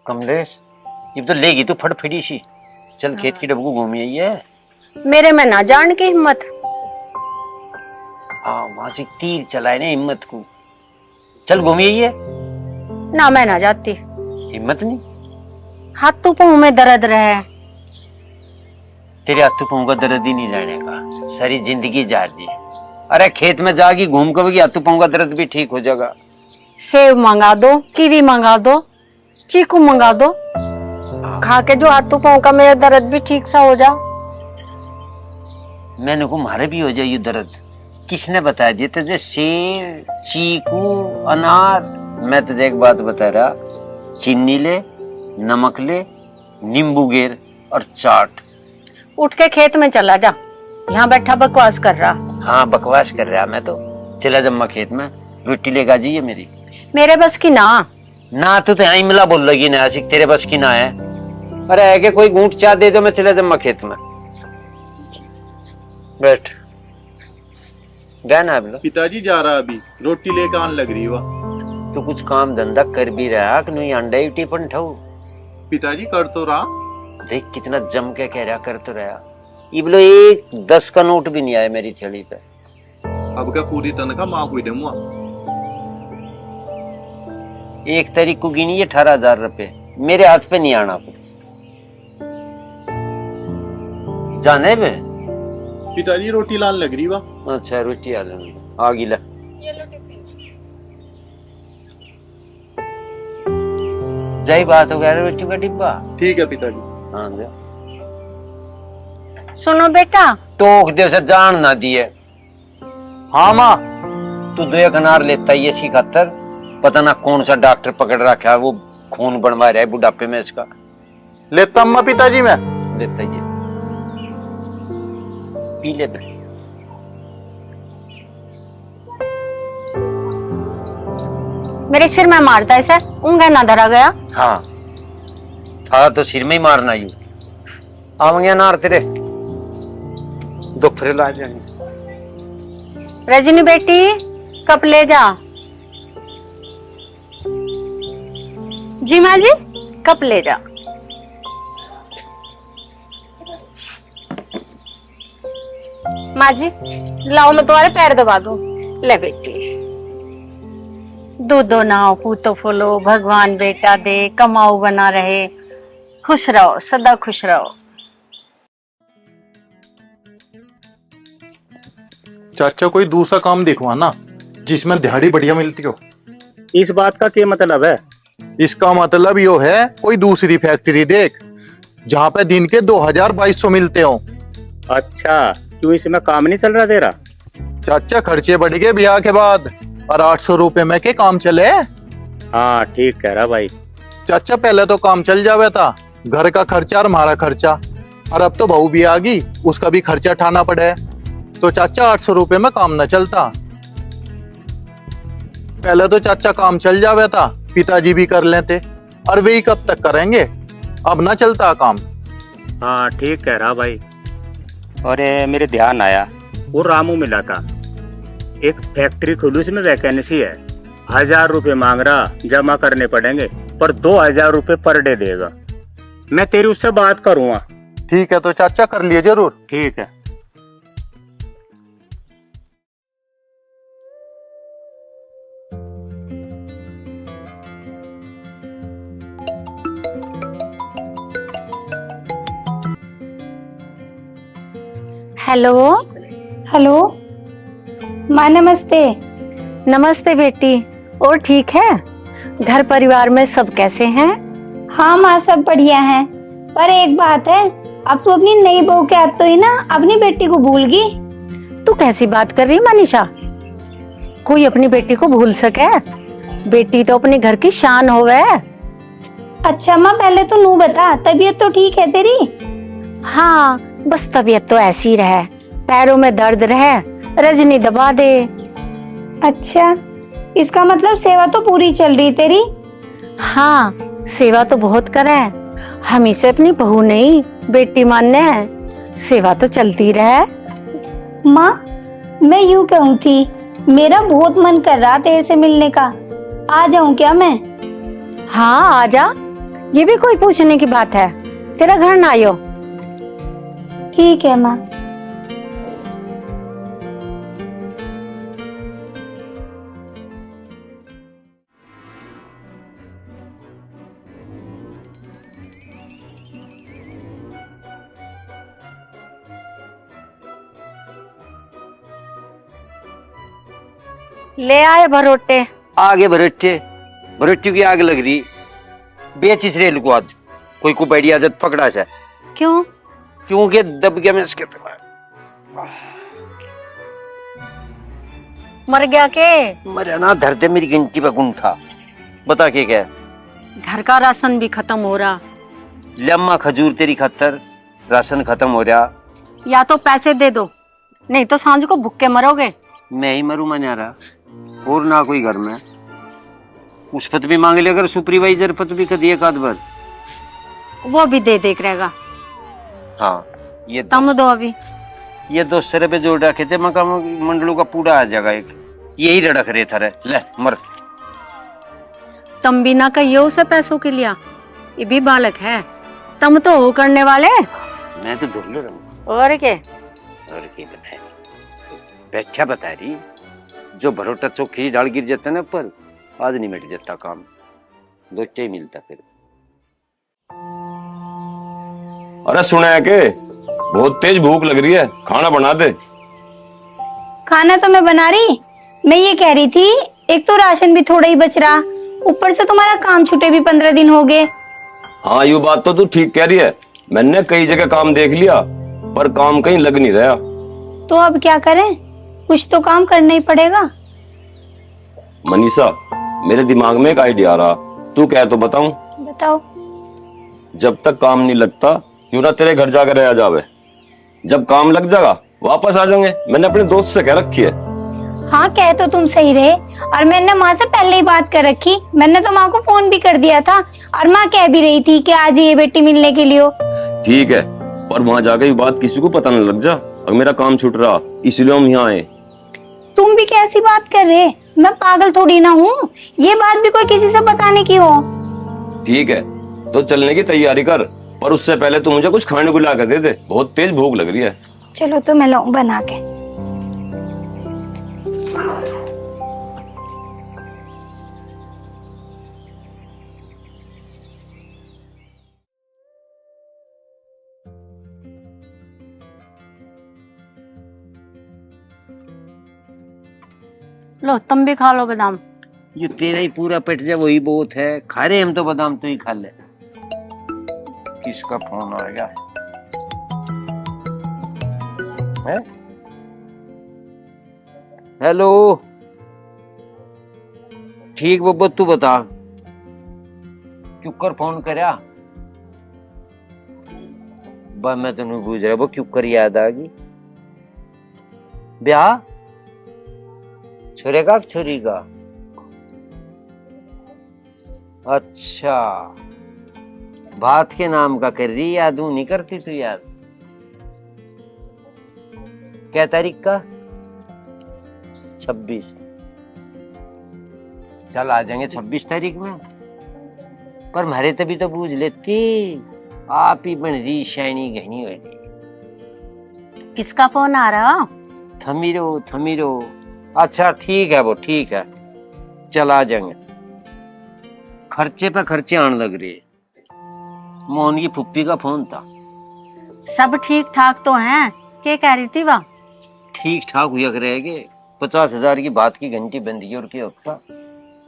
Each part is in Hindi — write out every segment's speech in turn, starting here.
कमलेश ये तो लेगी तो फटफटी सी। चल खेत की डब्बू घूमी आई है। मेरे में ना जान की हिम्मत। वहां से तीर चलाए ने हिम्मत को। चल घूमी आई है ना मैं ना जाती। हिम्मत नहीं। हाथों पाँव में दर्द रहे। तेरे हाथों पाँव का दर्द ही नहीं जाने का, सारी जिंदगी जा रही है। अरे खेत में जाके घूम कर हाथों पाँव का दर्द भी ठीक हो जाएगा। सेब मंगा दो, कीवी मंगा दो, चीकू मंगा दो, खा के जो हाथों पाँव का मेरा दर्द भी ठीक सा हो जा। मैंने को मारे भी हो जाए ये दर्द। किसने बताया दिया तुझे? सेब, चीकू, अनार। मैं तुझे एक बात बता रहा, चीनी ले, नमक ले, नींबू गेर और चाट। उठ के खेत में चला जा, यहाँ बैठा बकवास कर रहा। हाँ बकवास कर रहा मैं तो। चला जम्मा खेत में, रोटी लेगा जाइए मेरी। मेरे बस की ना तू तो यहीं मिला बोल लगी ना, आशिक तेरे बस की ना है। अरे है कि कोई घूंट चाय दे दो, मैं चला जम्मा खेत में। बैठ गया ना अभी। पिताजी जा रहा अभी, रोटी लेकर आने लग रही वह। तू कुछ काम धंधा कर भी रहा कि नहीं? अंडा ही टिफन ठाऊ। पिताजी कर तो रहा। देख कितना जम के कह रहा, कर तो रहा। ये बोलो एक 10 का नोट भी नहीं आया मेरी थैली पे। अब क्या पूरी तनख्वाह माँ को दूंगा। 1 तारीख को गिनी 18,000 रुपए मेरे हाथ पे नहीं आना कुछ। जाने बे पिताजी रोटी लाने लग रही वह। अच्छा रोटी आ गिला। जय बात हो गया रोटी का डिब्बा। ठीक है पिताजी। हाँ जा। सुनो बेटा, टोक दे से जान ना दिए। हाँ माँ तू 2 अनार लेता ही इसकी खातर। पता ना कौन सा डॉक्टर पकड़ रखा है, वो खून बनवा रहा है बुढ़ापे में इसका। लेता अम्मा पिताजी मैं। लेता ही पी ले बे। मेरे सिर में मारता है सर, ऊँगा ना धरा गया। हाँ था तो सिर में ही मारना यू। आवेंगे अनार तेरे दुख ला जाएंगे। रजनी बेटी कप ले जा। जी माँ जी कप ले जा। माँ जी लाओ मैं तुम्हारे पैर दबा दूं। ले बेटी, दूधो नाओ पूतो फूलो, भगवान बेटा दे, कमाओ बना रहे, खुश रहो सदा खुश रहो। चाचा कोई दूसरा काम दिखवाना जिसमें दिहाड़ी बढ़िया मिलती हो। इस बात का क्या मतलब है? इसका मतलब यो है कोई दूसरी फैक्ट्री देख जहाँ पे दिन के 2000-2200 मिलते हो। अच्छा क्यों इसमें काम नहीं चल रहा तेरा? चाचा खर्चे बढ़ गए ब्याह के बाद और 800 रुपए में के काम चले। हाँ ठीक कह रहा भाई। चाचा पहले तो काम चल जावे था, घर का खर्चा और हमारा खर्चा, और अब तो बहू भी आ गई, उसका भी खर्चा उठाना पड़े। तो चाचा 800 रुपए में काम न चलता। पहले तो चाचा काम चल जावे था, पिताजी भी कर लेते, और वे कब तक करेंगे? अब ना चलता काम। हाँ ठीक कह रहा भाई। और मेरे ध्यान आया, वो रामू मिला था, एक फैक्ट्री खुली, उसमें वैकेंसी है। 1000 रुपए मांग रहा, जमा करने पड़ेंगे, पर 2000 रुपए पर डे देगा। मैं तेरी उससे बात करूँगा। ठीक है तो चाचा कर लिए जरूर। ठीक है। हेलो हेलो माँ नमस्ते। नमस्ते बेटी, और ठीक है? घर परिवार में सब कैसे हैं? हाँ माँ सब बढ़िया हैं, पर एक बात है, अब तू अपनी नई बहू के हाथ तो ही ना अपनी बेटी को भूल गई। तू कैसी बात कर रही मनीषा? कोई अपनी बेटी को भूल सके? बेटी तो अपने घर की शान होवे। अच्छा माँ पहले तो नू बता, तबीयत तो ठीक है तेरी? हाँ बस तबीयत तो ऐसी रहे, पैरों में दर्द रहे, रजनी दबा दे। अच्छा इसका मतलब सेवा तो पूरी चल रही तेरी? हाँ सेवा तो बहुत करे, हम इसे अपनी बहू नहीं बेटी मानने हैं। सेवा तो चलती रहे। माँ मैं यूं कहूँ थी, मेरा बहुत मन कर रहा तेरे से मिलने का, आ जाऊं क्या मैं? हाँ आजा, ये भी कोई पूछने की बात है? तेरा घर ना आयो। ठीक है माँ। ले आए भरोटे। आगे भरट्टे भरट्टी की आग लग रही। बेच इस रेल को आज कोई को बैठी आदत पकड़ा सा। क्यों? क्योंकि दब गया मैं इसके मर गया के? मरे ना धरते मेरी गिनती पे गुंठा। बता के क्या? घर का राशन भी खत्म हो रहा। लम्मा खजूर तेरी खतर राशन खत्म हो रहा। या तो पैसे दे दो, नहीं तो सांझ को भूख के मरोगे। मैं ही मरू मना रहा और ना कोई घर में। उस पत भी मांग ले अगर सुपरवाइजर पत भी कदिए एक आध बार। वो भी दे देख रहेगा। हाँ ये तम दो अभी। ये 200 रुपए जोड़ रखे थे मका मंडलों का पूरा आ जाएगा एक। यही रड़क रहे था रे। ले मर। तम भी ना कहियो उसे पैसों के लिया। ये भी बालक है। तम तो हो करने वाले। मैं तो ढूंढ लो रहा। और क्या? और क्या बता रही? व्याख्या बता रही। जो भरोटा चौकी डाल गिर जाता ना पर आज नहीं मिट जाता काम। दो ही मिलता फिर। अरे सुना है के बहुत तेज भूख लग रही है, खाना बना दे। खाना तो मैं बना रही। मैं ये कह रही थी, एक तो राशन भी थोड़ा ही बच रहा, ऊपर से तुम्हारा काम छूटे भी 15 दिन हो गए। हाँ ये बात तो तू ठीक कह रही है। मैंने कई जगह काम देख लिया पर काम कहीं लग नहीं रहा। तो अब क्या करें? कुछ तो काम करना ही पड़ेगा। मनीषा मेरे दिमाग में एक आइडिया आ रहा, तू क्या तो बताऊं? बताओ। जब तक काम नहीं लगता क्यों ना तेरे घर जाकर रह जावे। जब काम लग जाएगा वापस आ जाएंगे। मैंने अपने दोस्त से कह रखी है। हाँ कह तो तुम सही रहे, और मैंने माँ से पहले ही बात कर रखी। मैंने तो माँ को फोन भी कर दिया था, और माँ कह भी रही थी कि आज ये बेटी मिलने के लिए हो। ठीक है पर वहां जाकर ये बात किसी को पता न लग जा और मेरा काम छूट रहा, इसलिए हम यहाँ आए। तुम भी कैसी बात कर रहे? मैं पागल थोड़ी ना हूँ, ये बात भी कोई किसी से बताने की हो। ठीक है तो चलने की तैयारी कर, पर उससे पहले तू मुझे कुछ खाने को ला कर दे दे। बहुत तेज भूख लग रही है। चलो तो मैं लाऊं बना के। लो तुम भी खा लो बादाम। ये तेरा ही पूरा पेट जाए वही बहुत है। खा रहे हम तो बादाम, तो ही खा ले। किसका फोन आएगा? है? हेलो ठीक बब्बू तू बता क्यों कर फोन करया? बा मैं तो नहीं पूछ रहा वो क्यों कर याद आ गई। ब्याह छोरे का छोरी का? अच्छा बात के नाम का कर रही। याद नहीं करती तू याद? क्या तारीख का? 26। चल आ जाएंगे 26 तारीख में। पर मारे तभी तो पूछ लेती। आप ही बन रही शाइनी गहनी वाली। किसका फोन आ रहा? थमीरो थमीरो। अच्छा ठीक है वो ठीक है। चल आ जाएंगे। खर्चे पे खर्चे आने लग रहे। मोहन की फुप्पी का फोन था। सब ठीक ठाक तो हैं? क्या कह रही थी वह? ठीक ठाक हुआ करेंगे। 50,000 की बात की घंटी बंद की और क्या होता।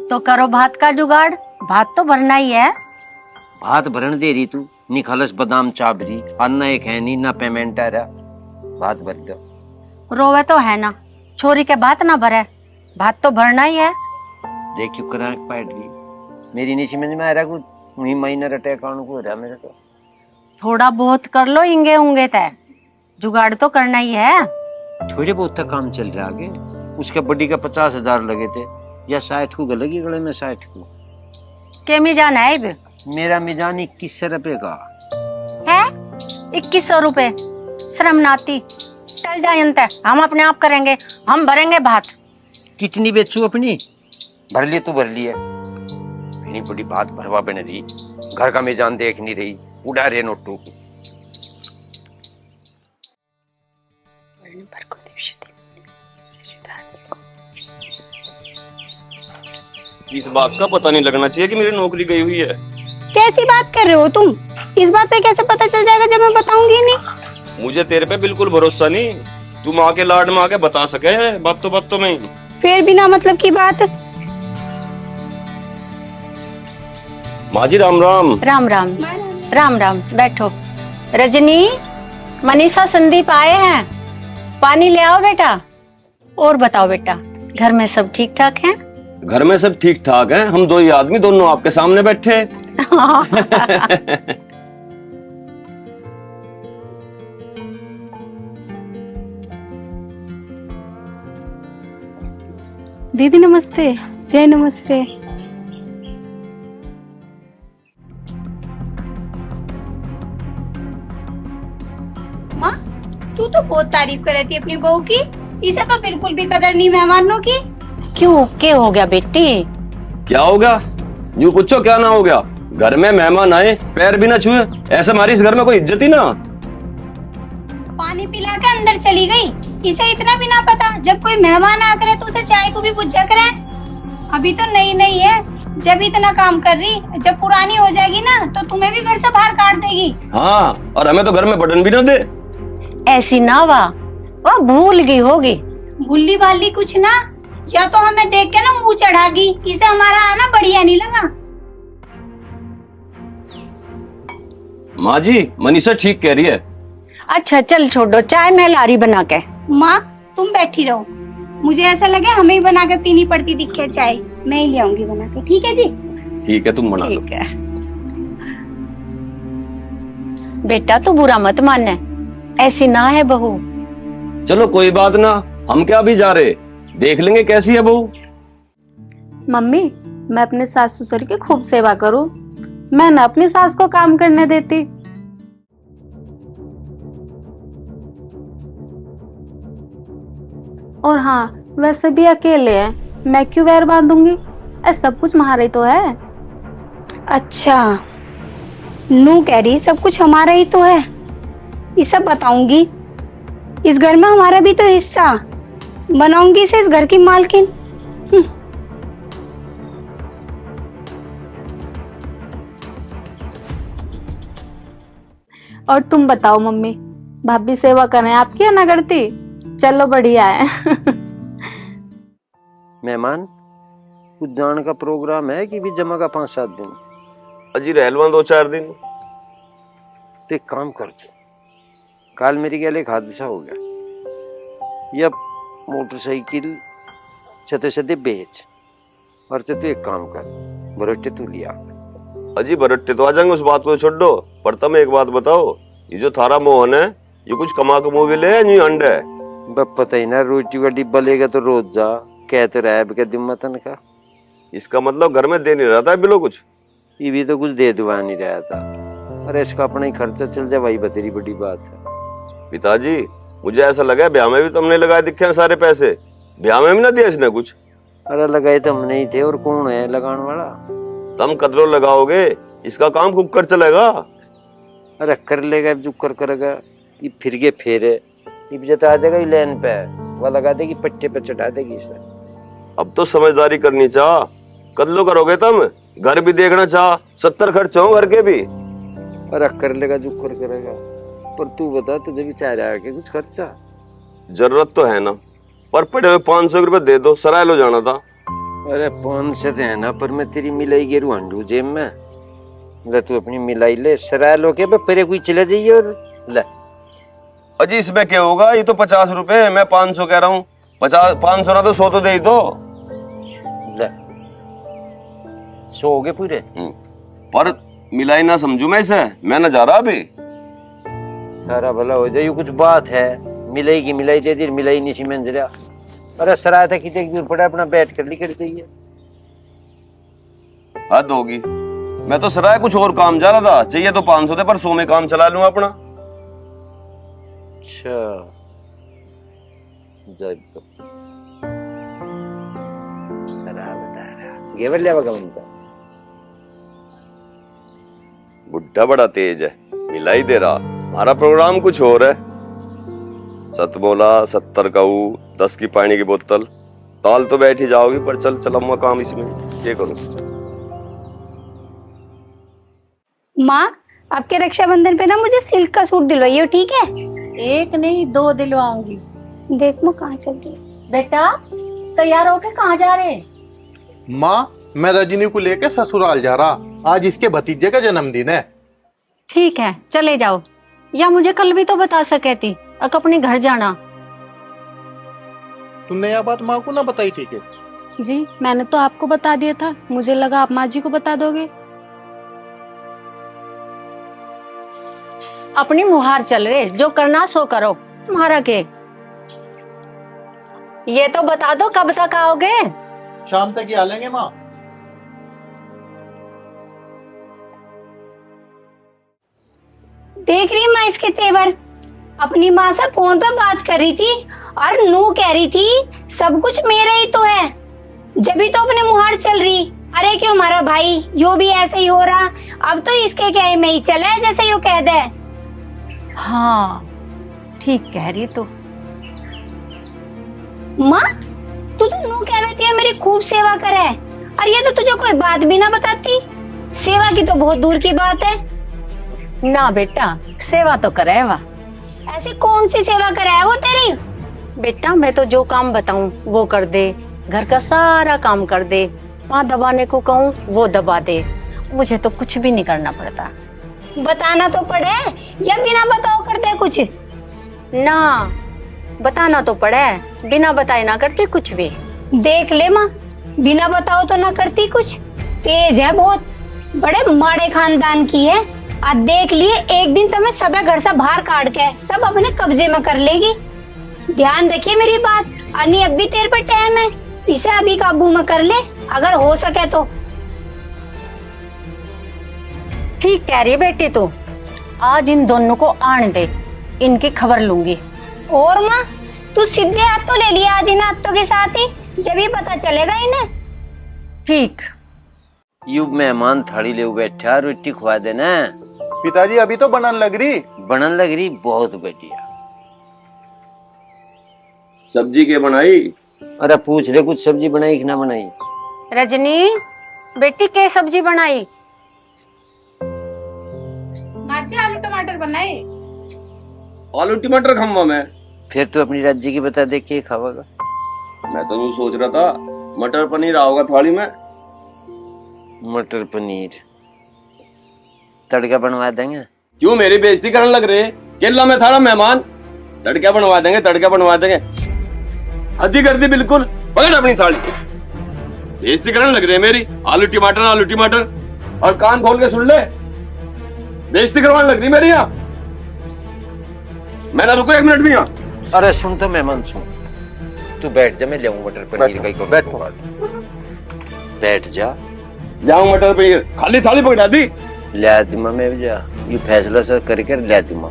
तो करो भात का जुगाड़। भात तो भरना ही है। भात भरण दे रही तू निखालस बादाम चाबरी। अन्ना एक है नहीं ना पेमेंट आ रहा। भात भर दो। रोवे तो है ना, छोरी के भात ना भरे। भात तो भरना ही है। देख क्यों करा पैट गई। मेरी नहीं समझ में आ रहा कुछ। वही माइनर अटैक को हो रहा मेरे को। थोड़ा बहुत कर लो इंगे उंगे तय। जुगाड़ तो करना ही है। थोड़े बहुत तक काम चल रहा आगे। उसके बड्डी का 50,000 लगे थे या 60 को लगी गले में 60 को। के मिजान है इब? मेरा मिजान 2100 रुपए का है। 2100 रुपए श्रम नाती। चल जाए हम अपने आप करेंगे। हम भरेंगे भात। कितनी बेचू अपनी? भर लिए तो भर लिए। इतनी बड़ी बात भरवा बन रही, घर का मेजान देख नहीं रही, उड़ा रहे नोटों को। इस बात का पता नहीं लगना चाहिए कि मेरी नौकरी गई हुई है। कैसी बात कर रहे हो तुम? इस बात पे कैसे पता चल जाएगा जब मैं बताऊंगी नहीं? मुझे तेरे पे बिल्कुल भरोसा नहीं, तू माँ के लाड में आके बता सके बातों में ही। फिर बिना मतलब की बात। माँ जी राम राम। राम राम राम राम, बैठो। रजनी, मनीषा, संदीप आए हैं, पानी ले आओ बेटा। और बताओ बेटा, घर में सब ठीक ठाक हैं? घर में सब ठीक ठाक है, हम दो ही आदमी दोनों आपके सामने बैठे। दीदी नमस्ते। जय नमस्ते। माँ, तू तो बहुत तारीफ कर रही थी अपनी बहू की, इसे तो बिल्कुल भी कदर नहीं मेहमानों की। क्यों, क्या हो गया बेटी? क्या हो गया? यूं पूछो क्या ना हो गया? घर में मेहमान आए, पैर भी ना छुए, ऐसे हमारी इस घर में कोई इज्जत ही ना। पानी पिला के अंदर चली गई, इसे इतना भी ना पता जब कोई मेहमान आ करे तो उसे चाय को भी बुझा करे। अभी तो नई नई है, जब इतना काम कर रही, जब पुरानी हो जाएगी ना तो तुम्हें भी घर से बाहर काट देगी। हाँ, और हमें तो घर में बटन भी ना दे। ऐसी ना वह भूल गई होगी। भूली भाली कुछ ना, या तो हमें देख के ना मुंह चढ़ागी, इसे हमारा आना बढ़िया नहीं लगा। माँ जी, मनीषा ठीक कह रही है। अच्छा चल छोड़ो, चाय मैं ला रही बना के। माँ तुम बैठी रहो, मुझे ऐसा लगे हमें ही बना के पीनी पड़ती दिखे चाय, मैं ही ले आऊंगी बना के। ठीक है जी? ठीक है, तुम बना लो। ठीक है बेटा, तू बुरा मत मानना, ऐसी ना है बहू। चलो कोई बात ना, हम क्या भी जा रहे, देख लेंगे कैसी है बहू। मम्मी, मैं अपने सास ससुर की खूब सेवा करूं, मैं ना अपनी सास को काम करने देती। और हाँ, वैसे भी अकेले हैं, मैं क्यों वैर बांधूंगी? सब कुछ हमारा ही तो है। अच्छा, नू कह रही सब कुछ हमारा ही तो है, ये सब बताऊंगी। इस घर में हमारा भी तो हिस्सा, बनाऊंगी इसे इस घर की मालकिन। और तुम बताओ मम्मी, भाभी सेवा करें आपकी या ना करती? चलो बढ़िया है। मेहमान कुछ जाने का प्रोग्राम है कि भी जमा का 5-7 दिन? अजी रहलवा 2-4 दिन। तो एक काम कर, कल मेरी गैल एक हादसा हो गया, या मोटरसाइकिल छते छते बेच, और तू एक काम कर, बरट्टे तू लिया। अजी बरट्टे तो आ जाएंगे, उस बात को छोड़ दो, पर तुम एक बात बताओ, ये जो थारा मोहन है, ये कुछ कमा के भी ले नहीं अंडे है? पता ही ना, रोटी का डिब्बा लेगा तो रोज जा, कह तो रहा है दिम्मतन का। इसका मतलब घर में दे नहीं रहा था बिलो कुछ? ये भी तो कुछ दे दुआ नहीं रहा था, अरे इसका अपना ही खर्चा चल जाए, वही बतेरी बड़ी बात है। पिताजी, मुझे ऐसा लगा ब्याह में भी तुमने लगाए दिखे हैं सारे पैसे, ब्याह में भी ना दिया इसने कुछ? अरे लगाए तो हम नहीं थे, और कौन है लगाने वाला? तुम कदरों लगाओगे, इसका काम खूब कर चलेगा। अरे कर लेगा, जो कर करेगा, ये फिर के फेरे, ये जता देगा ये लेन पे, वो लगा देगी पट्टे पे चढ़ा देगी इसे। अब तो समझदारी करनी चाह, कदलो करोगे तुम, घर भी देखना चाह, 70 खर्च हो घर के भी। अरे कर लेगा जो कर करेगा, पर तू बता, तुझे भी चाह रहा है कि कुछ खर्चा? जरूरत तो है ना, पर पड़े हुए 500 रुपए दे दो, सराय लो जाना था। अरे 500 तो है ना, पर मैं तेरी मिलाई गेरू हंडू जेब में, तू अपनी मिलाई ले, सराय लो के परे कोई चले जाइए और ले। अजी इसमें क्या होगा, ये तो 50 रुपए, मैं 500 कह रहा हूँ, 500 ना तो 100 तो दे ही दो। ले 100 हो गए पूरे। पर मिलाई ना समझू मैं इसे, मैं ना जा रहा अभी। सारा भला हो जाए, कुछ बात है, मिलाई की मिलाई दे दी, मिलाई नहीं सी मंजरा। अरे सराय तक खींचे दूर पड़ा, अपना बैठ कर लिख चाहिए। हद होगी, मैं तो सराय कुछ और काम जा रहा था, चाहिए तो 500 थे, पर 100 में काम चला लूंगा अपना। अच्छा सराय बता रहा, गेवर लिया बनता बुढ़ा बड़ा तेज है, मिला ही दे रहा। हमारा प्रोग्राम कुछ और है। 7 बोला 70 काऊ 10 की पानी की बोतल, ताल तो बैठ ही जाओगी, पर चल चला काम इसमें ये करूं। माँ, आपके रक्षाबंधन पे ना मुझे सिल्क का सूट दिलवाइए, ठीक है? एक नहीं 2 दिलवाऊंगी। देख माँ कहाँ चल रही। बेटा तैयार होके कहाँ जा रहे? माँ, मैं रजनी को लेके ससुराल जा रहा, आज इसके भतीजे का जन्मदिन है। ठीक है चले जाओ, या मुझे कल भी तो बता सके थी अक अपने घर जाना। तुमने यह बात माँ को ना बताई थी क्या? जी मैंने तो आपको बता दिया था, मुझे लगा आप माँ जी को बता दोगे। अपनी मुहार चल रहे, जो करना सो करो। तुम्हारा के ये तो बता दो कब तक आओगे? शाम तक ही आ लेंगे माँ। देख रही माँ इसके तेवर, अपनी माँ से फोन पे बात कर रही थी और नू कह रही थी सब कुछ मेरा ही तो है, जब भी तो अपने मुहार चल रही। अरे क्यों हमारा भाई यो भी ऐसे ही हो रहा, अब तो इसके कहे में ही चला है जैसे यो कह दे। हाँ ठीक कह रही तू। माँ तू तो नू कहती है मेरी खूब सेवा करे, और ये तो तुझे कोई बात भी ना बताती। सेवा की तो बहुत दूर की बात है। ना बेटा सेवा तो करे वा। ऐसी कौन सी सेवा कराए वो तेरी? बेटा मैं तो जो काम बताऊं वो कर दे, घर का सारा काम कर दे, वहाँ दबाने को कहूँ वो दबा दे, मुझे तो कुछ भी नहीं करना पड़ता। बताना तो पड़े या बिना बताओ कर दे कुछ? ना बताना तो पड़े, बिना बताए ना करती कुछ भी। देख ले माँ, बिना बताओ तो ना करती कुछ। तेज है बहुत, बड़े माड़े खानदान की है। आज देख लिए एक दिन तो मैं सब घर से बाहर काट के सब अपने कब्जे में कर लेगी। ध्यान रखिए मेरी बात, अन्नी अब भी तेरे पर टाइम है, इसे अभी काबू में कर ले अगर हो सके तो। ठीक कह रही है बेटी तू, आज इन दोनों को आने दे, इनकी खबर लूंगी। और माँ तू सीधे हाथ तो ले लिया आज इन हाथों के साथ ही, जब ही पता चलेगा इन्हें। ठीक। यू मेहमान थाली ले बैठा, रोटी खुआ देना। पिताजी अभी तो बनन लग रही। बनन लग रही, बहुत बढ़िया। सब्जी के बनाई? अरे पूछ ले कुछ सब्जी बनाई कि ना बनाई? रजनी बेटी के सब्जी बनाई? माची आलू टमाटर बनाए। आलू टमाटर खम्मा में? फिर तो अपनी राज्य की बता दे के खावागा। मैं तो यूं सोच रहा था मटर पनीर आओगा थाली में। मटर पनीर तड़का बनवा देंगे। क्यों मेरी बेइज्जती करने लग रहे? केला में थारा मेहमान, तड़का बनवा देंगे, तड़का बनवा देंगे। हद्दी कर दी बिल्कुल। पकड़ अपनी थाली, बेइज्जती करने लग रहे मेरी। आलू टमाटर आलू टमाटर, और कान खोल के सुन ले, बेइज्जती करवाने लग रही मेरी यहाँ। मैं ना रुको 1 मिनट भी यहाँ। अरे सुन तो मेहमान सुन, तू बैठ जा, मैं ले आऊं मटर पनीर का ही करूं। बैठ जा। जाऊं मटर पनीर, खाली थाली पकड़ा दी। ले आती माँ, मैं भी जा, ये फैसला सर करके ले आती माँ।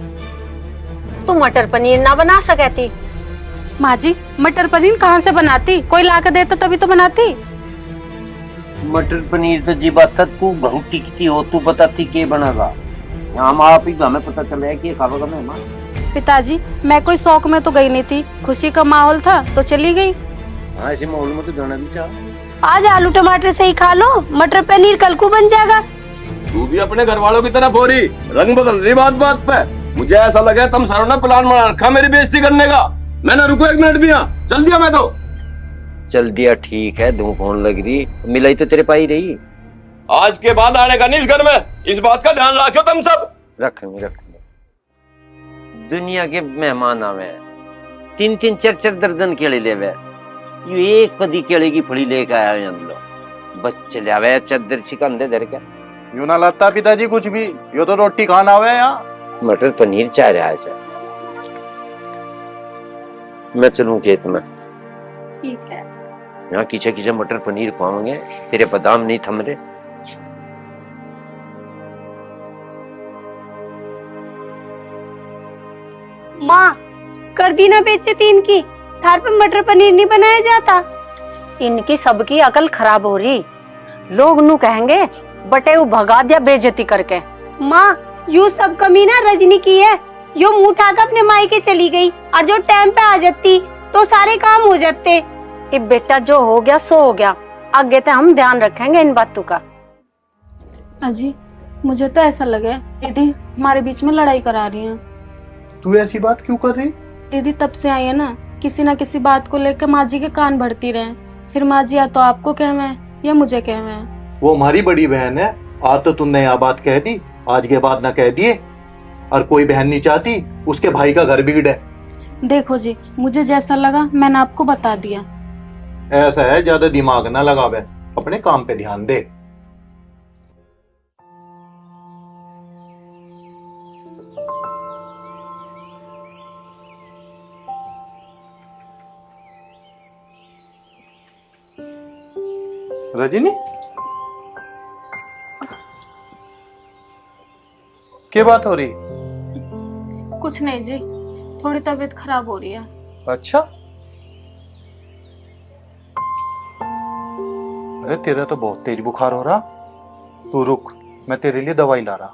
तू मटर पनीर ना बना सकती? माँ जी मटर पनीर कहाँ से बनाती, कोई ला के देता तभी तो बनाती। मटर पनीर तो जी बात था, तू बहुत टिकती हो, तू बताती के बनागा। हम आप ही हमें पता चल रहा है कि खावागा मेहमान। पिताजी मैं कोई शौक में तो गई नहीं थी, खुशी का माहौल था तो चली गई। हाँ ऐसे माहौल में तो जाना भी चाह। आज आलू टमाटर से ही खा लो, मटर पनीर कल को बन जाएगा। तू भी अपने घर वालों की तरफ हो रही, रंग बदल रही बात बात पे। मुझे ऐसा लगा तुम सारों ने प्लान बना रखा मेरी बेइज्जती करने का। मैं ना रुको 1 मिनट भी यहाँ, चल दिया मैं तो। चल दिया ठीक है, धूप होने लग रही, मिलाई तो तेरे पाई रही। आज के बाद आने का नहीं इस घर में, इस बात का ध्यान रखो तुम सब। रखेंगे रखेंगे। दुनिया के मेहमान आवे, 3-3 4-4 दर्जन केले लेवे, ये एक पदी केले की फड़ी लेके आया है अंदर। बच्चे ले आवे चद्दर सिकंदे धर के। यूं ना लगता पिताजी कुछ भी, यो तो रोटी खाना आवे यहाँ। मटर पनीर चाह रहा है सर। मैं चलूं खेत में। ठीक है। यहाँ कीचे कीचे मटर पनीर खाओगे, तेरे बादाम नहीं थम रहे। माँ कर दी ना बेइज्जती इनकी, थार पे मटर पनीर नहीं बनाया जाता। इनकी सबकी अकल खराब हो रही, लोग नू कहेंगे बटे वो भगा दिया बेइज्जती करके। माँ यू सब कमी ना रजनी की है। यो मुंह उठाकर अपने मायके चली गई और जो टाइम पे आ जाती तो सारे काम हो जाते। ये बेटा जो हो गया सो हो गया, आगे तो हम ध्यान रखेंगे इन बातों का। अजी मुझे तो ऐसा लगे दीदी हमारे बीच में लड़ाई करा रही हैं। तू ऐसी बात क्यों कर रही? दीदी तब से आई है ना, किसी ना किसी बात को लेकर माँ जी के कान भरती रहे, फिर माँ जी या तो आपको कहवे या मुझे कहवे। वो हमारी बड़ी बहन है, आज तो तुमने यह बात कह दी, आज के बाद ना कह दिए। और कोई बहन नहीं चाहती उसके भाई का घर बिगड़े। देखो जी मुझे जैसा लगा मैंने आपको बता दिया। ऐसा है, ज्यादा दिमाग ना लगावे, अपने काम पे ध्यान दे। रजनी क्या बात हो रही? कुछ नहीं जी, थोड़ी तबीयत खराब हो रही है। अच्छा, अरे तेरा तो बहुत तेज बुखार हो रहा। तू रुक, मैं तेरे लिए दवाई ला रहा।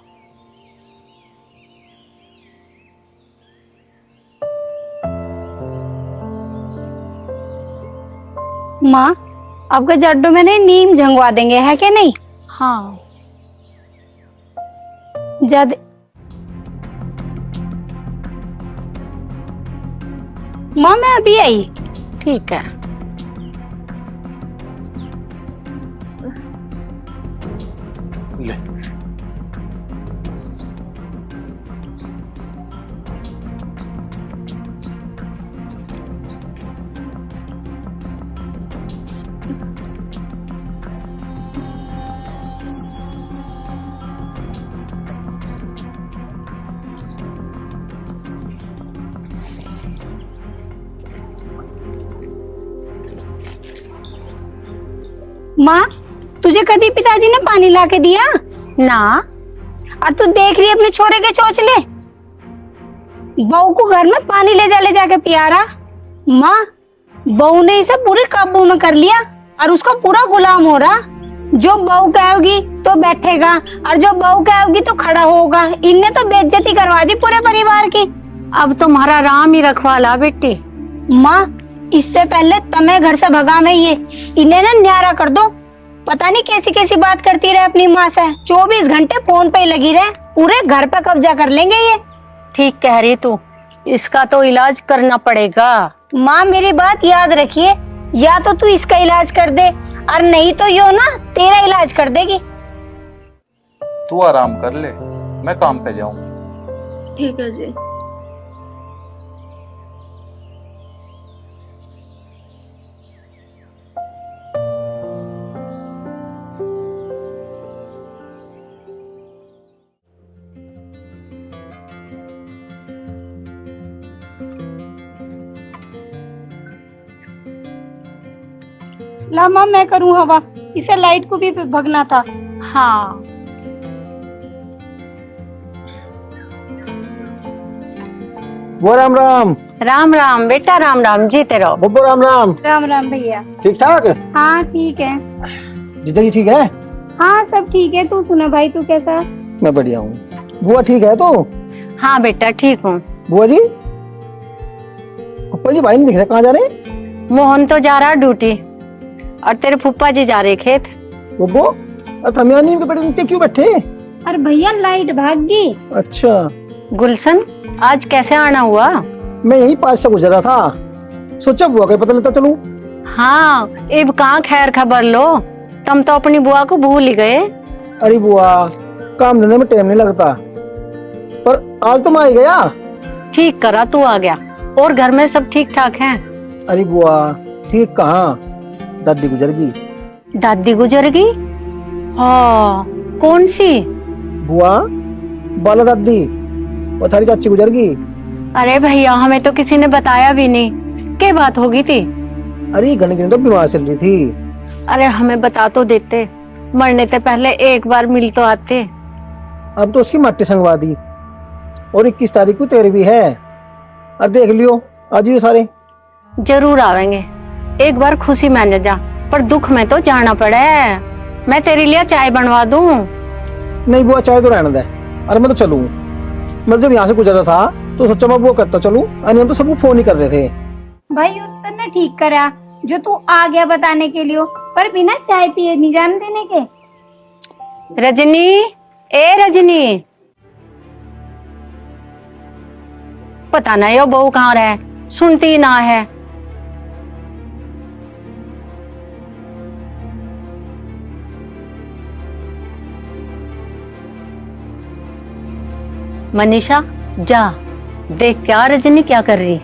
माँ आपका जड्डू में नहीं नीम झंगवा देंगे है क्या? नहीं हाँ जद माँ मैं अभी आई। ठीक है। ले माँ तुझे कभी पिताजी ने पानी ला के दिया ना, और तू देख रही है अपने छोरे के चोचले? बहू को घर में पानी ले जाके पिया रहा। माँ बहू ने इसे पूरे काबू में कर लिया और उसका पूरा गुलाम हो रहा। जो बहू कहेगी तो बैठेगा और जो बहू कहेगी तो खड़ा होगा। इनने तो बेइज्जती करवा दी पूरे परिवार की। अब तुम्हारा राम ही रखवाला बेटी। माँ इससे पहले तमें घर से भगा में ये इन्हें ना न्यारा कर दो। पता नहीं कैसी कैसी बात करती रहे अपनी माँ से, 24 घंटे फोन पे ही लगी रहे। पूरे घर पे कब्जा कर लेंगे ये। ठीक कह रही तू, इसका तो इलाज करना पड़ेगा। माँ मेरी बात याद रखिए, या तो तू इसका इलाज कर दे और नहीं तो यो ना तेरा इलाज कर देगी। तू आराम कर ले, मैं काम पे जाऊं। ठीक है जी। ला माँ मैं करूँ हवा, इसे लाइट को भी भगना था। हाँ वो राम राम। राम राम बेटा, राम राम, जीते रहो। बब्बू राम राम। राम राम भैया। ठीक ठाक? हाँ ठीक है। जीजा जी ठीक है? हाँ सब ठीक है। तू सुना भाई, तू कैसा? मैं बढ़िया हूँ। बुआ ठीक है तो? हाँ बेटा ठीक हूँ। बुआ जी, पप्पा जी भाई नहीं दिख रहे, कहाँ जा रहे? मोहन तो जा रहा ड्यूटी और तेरे फूफा जी जा रहे खेत। बब्बू थमिया नीम के पेड़ नीचे क्यों बैठे? अरे भैया लाइट भाग गई। अच्छा। गुलशन आज कैसे आना हुआ? मैं यही पास से गुजर रहा था, सोचा बुआ का पता लेता चलूं। हाँ अब कहाँ खैर खबर लो, तुम तो अपनी बुआ को भूल ही गए। अरे बुआ काम धंधे में टाइम नहीं लगता, पर आज तो मैं आ गया। ठीक करा तू आ गया। और घर में सब ठीक ठाक हैं? अरे बुआ ठीक कहाँ, दादी गुजर गई। दादी गुजर गई? हाँ कौन सी? बुआ बाला दादी और थारी चाची गुजर गई। अरे भैया हमें तो किसी ने बताया भी नहीं, क्या बात होगी थी? अरे घन तो बीमार चल रही थी। अरे हमें बता तो देते, मरने से पहले एक बार मिल तो आते। अब तो उसकी मट्टी संगवा दी और 21 तारीख को तेरी भी है। अब देख लियो आज ये सारे। जरूर आवेंगे, एक बार खुशी माने जा, पर दुख में तो जाना पड़े। मैं तेरे लिए चाय बनवा दूं? नहीं बुआ चाय तो रहने दे, अरे मैं तो चलूँ, मैं जब यहाँ से गुजरा था तो सोचा मैं वो करता चलूँ, अरे हम तो सबको फोन ही कर रहे थे। भाई उत्तर ना ठीक करा जो तू आ गया बताने के लिए, पर बिना चाय पिए नहीं जान देने के। रजनी, ए रजनी, पता नहीं वो बहू कहाँ रहे, सुनती ना है। मनीषा जा देख क्या रजनी क्या कर रही।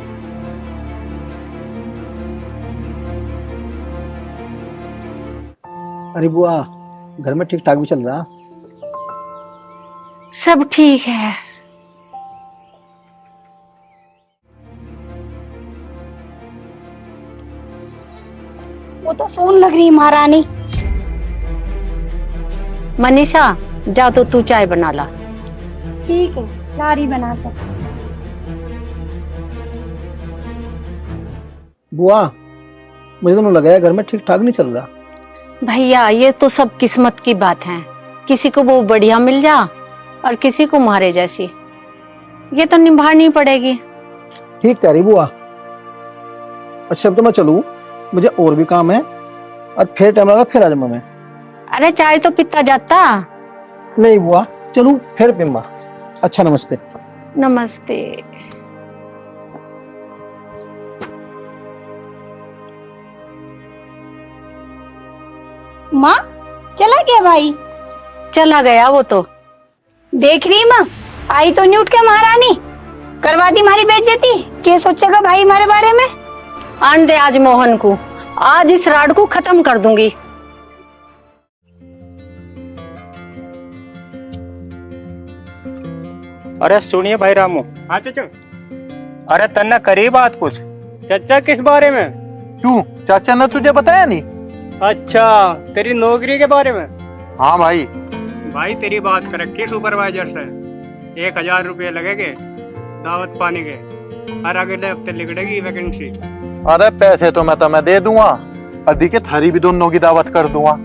अरे बुआ, घर में ठीक ठाक भी चल रहा? सब ठीक है। वो तो सोन लग रही महारानी। मनीषा जा तो तू चाय बना ला। ठीक है, लारी बनाता। बुआ, मुझे तो लगा है घर में ठीक ठाक नहीं चल रहा। भैया ये तो सब किस्मत की बात है, किसी को वो बढ़िया मिल जा और किसी को मारे जैसी, ये तो निभानी पड़ेगी। ठीक कह रही बुआ। अच्छा अब तो मैं चलूं, मुझे और भी काम है, और फिर टाइम लगा फिर आ जाऊंगा मैं। अरे चाय तो पीता जाता। नहीं बुआ, चलूं फिर पिम्मा। अच्छा नमस्ते। नमस्ते। माँ चला गया भाई? चला गया वो तो। देख रही माँ, आई तो नहीं उठ के महारानी, करवा दी हमारी बेइज्जती। क्या सोचेगा भाई हमारे बारे में? आन दे आज मोहन को, आज इस राड को खत्म कर दूंगी। अरे सुनिए भाई रामू। हाँ चाचा। अरे तन्ने करी बात कुछ। चाचा किस बारे में? क्यों, चाचा ने तुझे बताया नहीं? अच्छा, तेरी नौकरी के बारे में। हाँ भाई। भाई तेरी बात कर रखी सुपरवाइजर से, 1000 रुपये लगेंगे दावत पानी के, और अगले हफ्ते निकलेगी वैकेंसी। अरे पैसे तो मैं तुम्हें दे दूंगा, अदी के थारी भी दोनों की दावत कर दूंगा,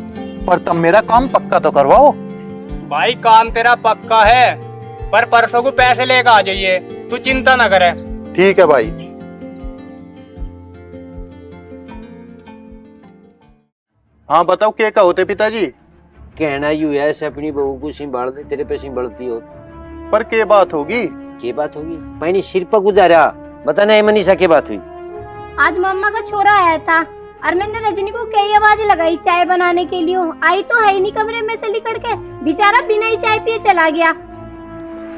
पर तुम मेरा काम पक्का तो करवाओ। भाई काम तेरा पक्का है, पर परसों को पैसे लेकर आ जाइए, तू चिंता ना करे। ठीक है भाई। हाँ बताओ क्या का होते पिताजी? कहना यू है ऐसे अपनी बहू को संभाल दे, तेरे पे संभलती हो। पर क्या बात होगी? क्या बात होगी? पैनी सिर पर गुजारा, बताना है मनीषा की बात हुई। आज मम्मा का छोरा आया था और मैंने रजनी को कई आवाज लगाई चाय बनाने के लिए, आई तो है ही नहीं कमरे में से निकल के, बेचारा बिना ही चाय पिए चला गया।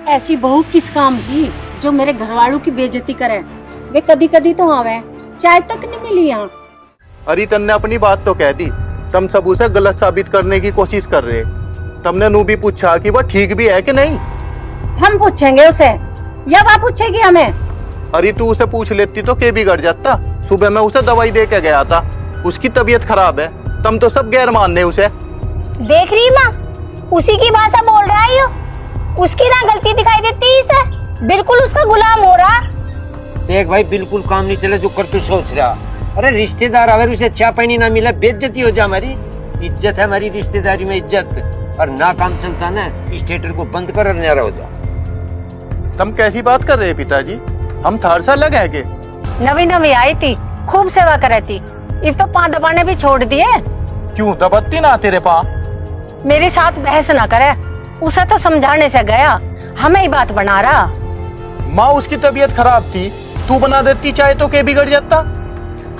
ऐसी बहू किस काम की जो मेरे घर वालों की बेइज्जती करे? वे कदी कदी तो आवे, चाय तक नहीं मिली यहाँ। अरे तन्ने अपनी बात तो कह दी, तुम सब उसे गलत साबित करने की कोशिश कर रहे। तुमने नू भी पूछा कि वह ठीक भी है कि नहीं? हम पूछेंगे उसे या वह पूछेगी हमें? अरे तू उसे पूछ लेती तो क्या बिगड़ जाता? सुबह मैं उसे दवाई दे के गया था, उसकी तबीयत खराब है, तुम तो सब गैर मानने उसे। देख रही माँ, उसी की भाषा बोल रहा है यो, उसकी ना गलती दिखाई देती इसे, बिल्कुल उसका गुलाम हो रहा। देख भाई बिल्कुल काम नहीं चला जो कर तू सोच रहा। अरे रिश्तेदार अगर उसे चाय पानी ना मिला बेइज्जती हो जा, हमारी इज्जत है, हमारी रिश्तेदारी में इज्जत। और ना काम चलता ना इस थिएटर को बंद कर और न्यारा हो जा। तुम कैसी बात कर रहे पिताजी? हम थार सा लगे के नवी नवी आई थी, खूब सेवा करे थी, इब तो पाँव दबाने भी छोड़ दिए। क्यों दबत्ती ना तेरे पा? मेरे साथ बहस ना करे, उसे तो समझाने से गया, हमें ही बात बना रहा। माँ उसकी तबीयत खराब थी, तू बना देती चाहे तो क्या बिगड़ जाता?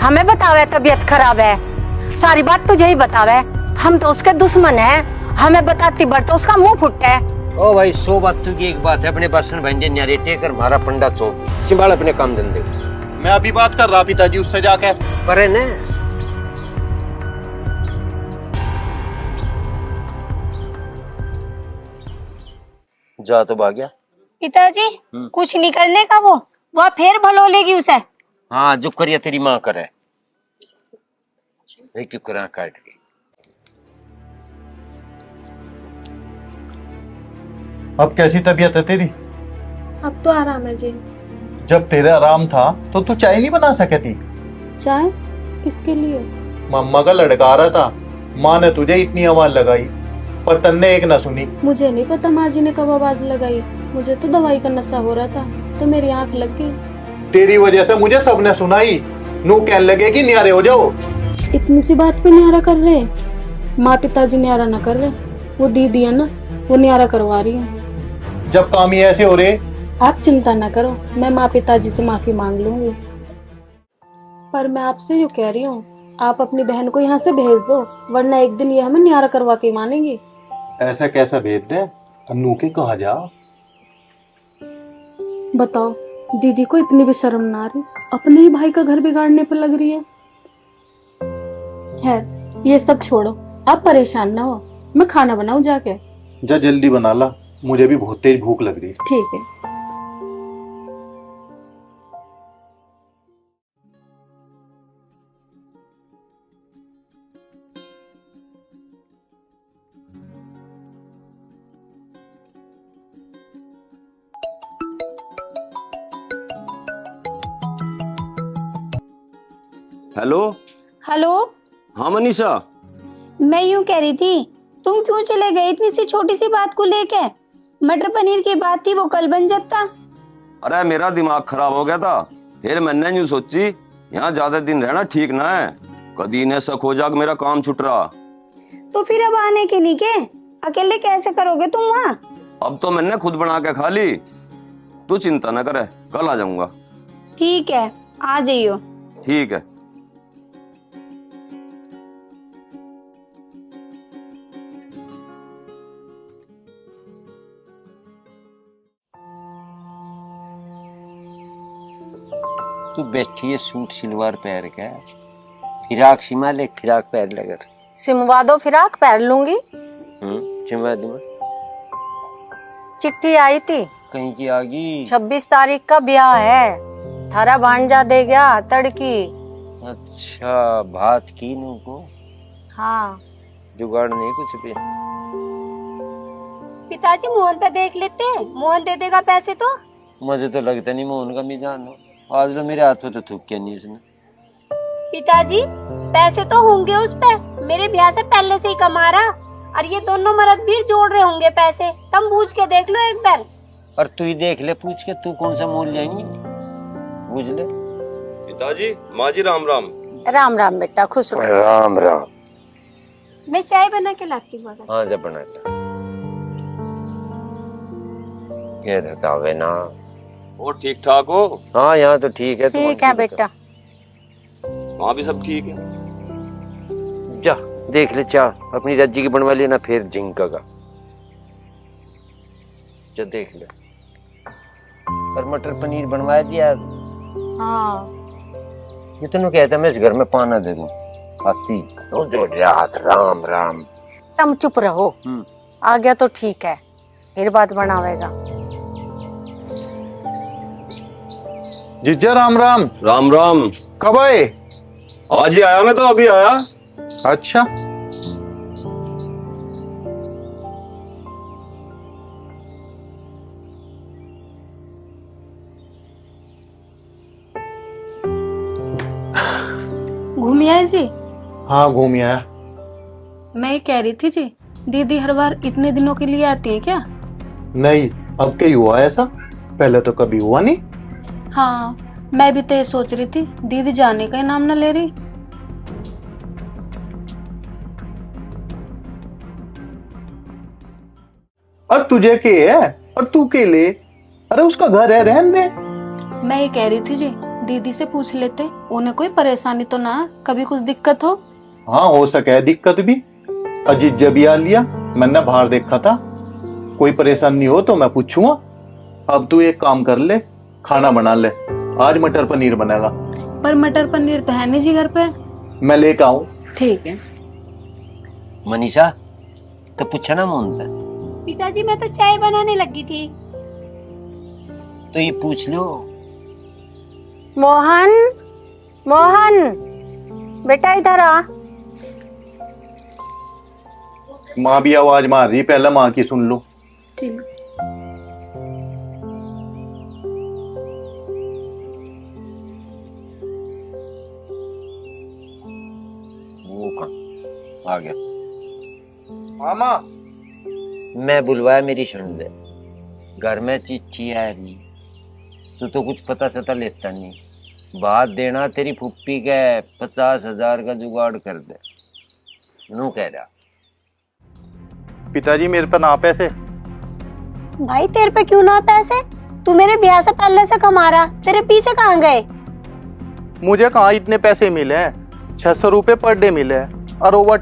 हमें बतावे तबीयत खराब है, सारी बात तुझे ही बतावे, हम तो उसके दुश्मन हैं, हमें बताती बढ़ तो उसका मुंह फुटे। ओ भाई 100 बात तू की एक बात है, अपने बासन भांजे न्यारे टेकर मारा पंडा चो संभाल अपने काम धंधे। मैं अभी बात कर रहा पिताजी उससे जाके। पर है ना जा तो भाग गया। पिताजी कुछ नहीं करने का, वो फिर भलो लेगी उसे। हाँ जो करिए तेरी माँ करे, एक करा काट के। अब कैसी तबीयत है तेरी? अब तो आराम है जी। जब तेरा आराम था तो तू चाय नहीं बना सके थी? चाय किसके लिए? मम्मा का लड़का आ रहा था, माँ ने तुझे इतनी आवाज लगाई, पर तन्ने एक ना सुनी। मुझे नहीं पता माँ जी ने कब आवाज लगाई, मुझे तो दवाई का नशा हो रहा था तो मेरी आंख लग गई। तेरी वजह से मुझे सबने सुनाई, नू कहने लगे कि न्यारे हो जाओ। इतनी सी बात पे न्यारा कर रहे, माँ पिताजी न्यारा ना कर रहे, वो दीदी है ना, वो न्यारा करवा रही है। जब काम ही ऐसे हो रहे। आप चिंता ना करो, मैं माँ पिताजी से माफी मांग लूंगी। पर मैं आपसे यूँ कह रही हूँ, आप अपनी बहन को यहाँ से भेज दो, वरना एक दिन ये हमें न्यारा करवा के मानेंगी। ऐसा कैसा भेद दे, नू के कहा जा। बताओ, दीदी को इतनी भी शर्म ना आ रही, अपने ही भाई का घर बिगाड़ने पर लग रही है। खैर ये सब छोड़ो, आप परेशान ना हो, मैं खाना बनाऊं जाके। जा जल्दी बना ला, मुझे भी बहुत तेज भूख लग रही है। ठीक है। हेलो। हेलो। हाँ मनीषा। मैं यूं कह रही थी, तुम क्यों चले गए इतनी सी छोटी सी बात को लेके? मटर पनीर की बात थी, वो कल बन जाता। अरे मेरा दिमाग खराब हो गया था, फिर मैंने यूं सोची यहाँ ज्यादा दिन रहना ठीक ना है, कदी ने शक हो जाग मेरा काम छुट रहा। तो फिर अब आने के नहीं के, अकेले कैसे करोगे तुम वहाँ? अब तो मैंने खुद बना के खा ली, तू चिंता न करे, कल आ जाऊंगा। ठीक है, आ जाइयो। ठीक है। तू बैठी है सूट सिलवार पहन के, फिराक सिमा ले, फिराक पहन ले कर। सिमवा दो फिराक, पहन लूंगी। सिमा दूंगा। चिट्ठी आई थी, कहीं की आ गई? 26 तारीख का ब्याह है, थारा भांजा दे गया तड़की। अच्छा, बात की नू को? हाँ। जुगाड़ नहीं कुछ भी? पिताजी मोहन तो देख लेते हैं, मोहन दे देगा पैसे तो। मुझे तो लगता नहीं मोहन का मिजान हो, आज लो मेरे हाथ में तो थूक क्या नहीं उसने। पिताजी पैसे तो होंगे उस पे, मेरे ब्याह से पहले से ही कमा रहा, और ये दोनों मर्द भी जोड़ रहे होंगे पैसे, तुम पूछ के देख लो एक बार। और तू ही देख ले पूछ के, तू कौन सा मोल जाएंगी पूछ ले। पिताजी, माँ जी राम राम। राम राम बेटा, खुश रहो। राम राम। मैं चाय बना के लाती हूँ। हाँ जब बना क्या बतावे ना। और ठीक ठाक हो? हाँ यहाँ तो ठीक है। ठीक है बेटा। वहाँ भी सब ठीक है। जा देख ले, चाह अपनी रज्जी की बनवा लेना, फिर जिंका का जा देख ले। और मटर पनीर बनवा दिया? हाँ। ये तो कहता मैं इस घर में पाना दे दूं, आती तो जोड़ रात। राम राम। तुम चुप रहो, आ गया तो ठीक है, फिर बात बनावेगा। जीजा राम राम। राम राम। कब आए? आज ही आया, मैं तो अभी आया। अच्छा। घूम आए जी? हाँ घूम आया। मैं ये कह रही थी जी, दीदी हर बार इतने दिनों के लिए आती है क्या? नहीं, अब क्या हुआ ऐसा, पहले तो कभी हुआ नहीं। हाँ, मैं भी तो ये सोच रही थी, दीदी जाने का ही नाम ना ले रही। और तुझे के है और तू के ले, अरे उसका घर है, रहने दे। मैं ये कह रही थी जी, दीदी से पूछ लेते, उन्हें कोई परेशानी तो ना, कभी कुछ दिक्कत हो। हाँ हो सके है दिक्कत भी, अजीत जब भी आ लिया, मैंने बाहर देखा था, कोई परेशानी हो तो मैं पूछूंगा। अब तू एक काम कर ले, खाना बना ले, आज मटर पनीर बनेगा। पर मटर पनीर तो है नहीं जी घर पे। मैं लेकर आऊं? ठीक है। मनीषा तो पूछा ना मोहन, पिताजी मैं तो चाय बनाने लगी थी। तो ये पूछ लो। मोहन, मोहन बेटा इधर आ। माँ भी आवाज मार रही, पहले माँ की सुन लो। ठीक। वो कहाँ आ गया? मामा मैं बुलवाया, मेरी सुन ले। घर में चिट्ठी है नहीं, तू तो कुछ पता सता लेता नहीं। बात देना तेरी फुप्पी के 50,000 का जुगाड़ कर दे, नू कह रहा। पिताजी मेरे पर ना पैसे। भाई तेरे पे क्यों ना पैसे? तू मेरे ब्याह से पहले से कमा रहा, तेरे पीछे कहाँ गए? मुझे कहाँ इतने पैसे मिले हैं, 600 रुपए पर डे मिले हैं, और ओवर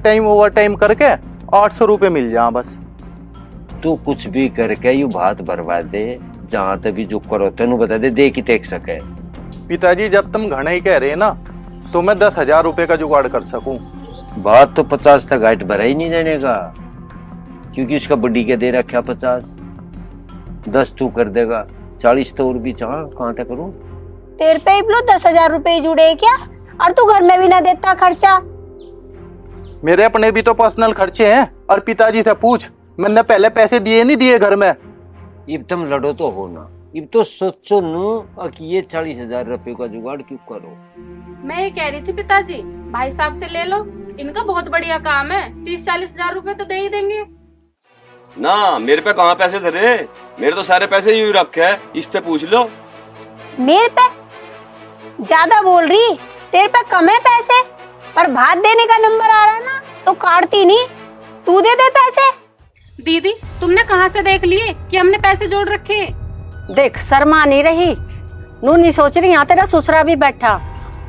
टाइम करके 800 रुपए मिल जाए बस। तू कुछ भी करके यू बात बर्बाद दे, जहाँ तक भी जो करो तेनू बता दे, दे की देख सके। पिताजी जब तुम घना ही कह रहे ना, तो मैं 10,000 रुपए का जुगाड़ कर सकूं। बात तो 50 तक हाइट भरा ही नहीं जाने का, क्योंकि उसका बड़ी के दे रखा 50। 10 तू कर देगा, 40 तो और भी चाह कहाँ तक करूं? तेरे पे ही 10,000 रुपए जुड़े क्या? और तू घर में भी ना देता खर्चा। मेरे अपने भी तो पर्सनल खर्चे हैं, और पिताजी से पूछ, मैंने पहले पैसे दिए नहीं दिए घर में। इब तुम लड़ो तो हो ना, इब तो सोचो नू कि ये 40,000 रुपए का जुगाड़ क्यों करो। मैं ये कह रही थी पिताजी, भाई साहब से ले लो, इनका बहुत बढ़िया काम है, 30-40 हजार रुपए तो दे ही देंगे। ना मेरे पे कहाँ पैसे थे रे, मेरे तो सारे पैसे यूं रखे है, इससे पूछ लो। मेरे पे ज्यादा बोल रही, तेरे पे कम है पैसे, पर भात देने का नंबर आ रहा ना तो काटती नहीं, तू दे दे पैसे। दीदी तुमने कहाँ से देख लिए कि हमने पैसे जोड़ रखे? देख शर्मा नहीं रही, नू नहीं सोच रही यहाँ तेरा ससुरा भी बैठा।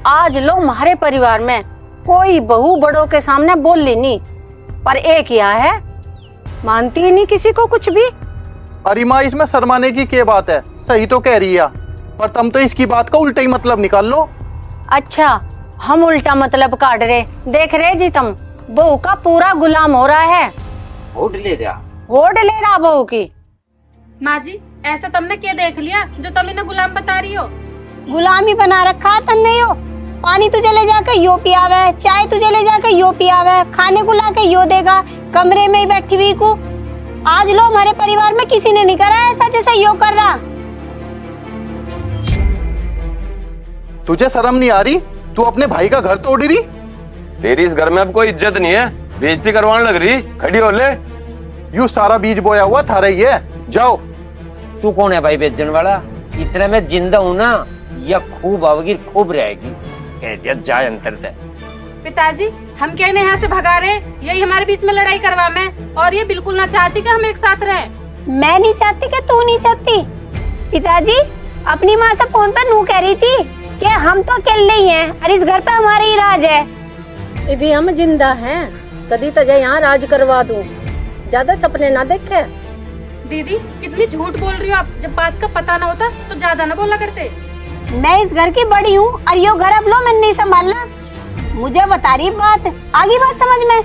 आज लो हमारे परिवार में कोई बहू बड़ों के सामने बोल ली नहीं, पर एक यह है, मानती ही नहीं किसी को कुछ भी। अरे माँ, इसमें शर्माने की क्या बात है, सही तो कह रही है, पर तुम तो इसकी बात का उल्टा ही मतलब निकाल लो। अच्छा, हम उल्टा मतलब काट रहे, देख रहे जी तुम, बहू का पूरा गुलाम हो रहा है। वोट ले रहा, वोट ले रहा बहू की। माँ जी ऐसा तुमने क्या देख लिया जो तुम इन्हें गुलाम बता रही हो? गुलामी बना रखा है तन नहीं हो। पानी तुझे ले जाके यो पियावे, चाय तुझे ले जाके यो पियावे, खाने को लाके यो देगा, कमरे में ही बैठी हुई को। आज लो हमारे परिवार में किसी ने नहीं करा ऐसा जैसे यो कर रहा। तुझे शर्म नहीं आ रही? तू अपने भाई का घर तोड़ रही। तेरी इस घर में अब कोई इज्जत नहीं है, बेइज्जती करवाने लग रही, खड़ी हो ले। यू सारा बीज बोया हुआ था रही है, जाओ। तू कौन है भाई बेचने वाला? इतने में जिंदा हूं ना, या खूब आवेगी खूब रहेगी, कह दिया जाए अंतर दे। पिताजी हम क्या इन्हें यहाँ से भगा रहे हैं? यही हमारे बीच में लड़ाई करवा में, और ये बिल्कुल ना चाहती कि हम एक साथ रहें। मैं नहीं चाहती कि तू नहीं चाहती। पिताजी अपनी माँ से फोन पर नू कह रही थी कि हम तो अकेले ही हैं और इस घर पे हमारे ही राज है। ये भी हम जिंदा हैं, कदी तजा यहाँ राज करवा दूं, ज्यादा सपने ना देखे। दीदी कितनी झूठ बोल रही हो आप, जब बात का पता ना होता तो ज्यादा ना बोला करते। मैं इस घर की बड़ी हूँ और यो घर अब लो मैंने नहीं संभालना। मुझे बता रही बात, आगे बात समझ में।